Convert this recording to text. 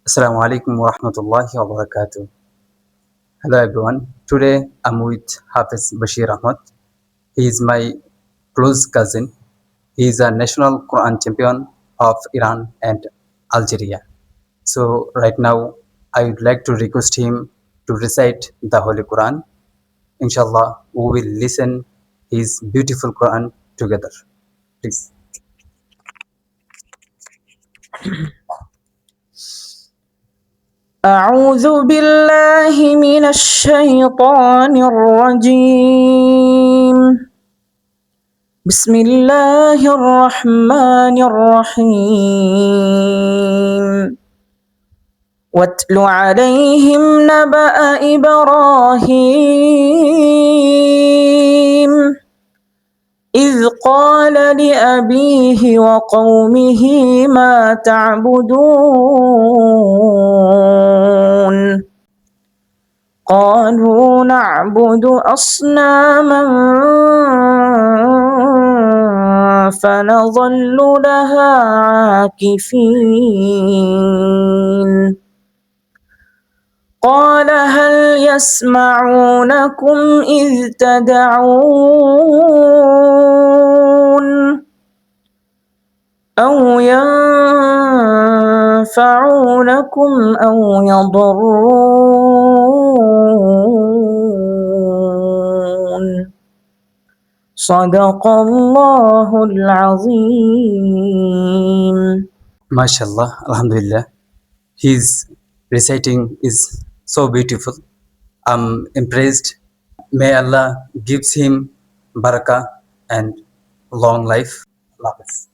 Assalamu alaikum wa rahmatullahi wa barakatuh. Hello everyone. Today I'm with Hafiz Bashir Ahmad. He is my close cousin. He is a national Quran champion of Iran and Algeria. So right now I would like to request him to recite the Holy Quran. Inshallah, we will listen his beautiful Quran together. Please. أعوذ بالله من الشيطان الرجيم. بسم الله الرحمن الرحيم. واتل عليهم نبأ إبراهيم إذ قال لأبيه وقومه ما تعبدون قالوا نعبد أصناما فنظل لها عاكفين قال هل يسمعونكم إذ تدعون أو ينفعونكم أو يضرون صدق الله العظيم. MashaAllah, Alhamdulillah. His reciting is so beautiful. I'm impressed. May Allah gives him barakah and long life. Allah Hafiz.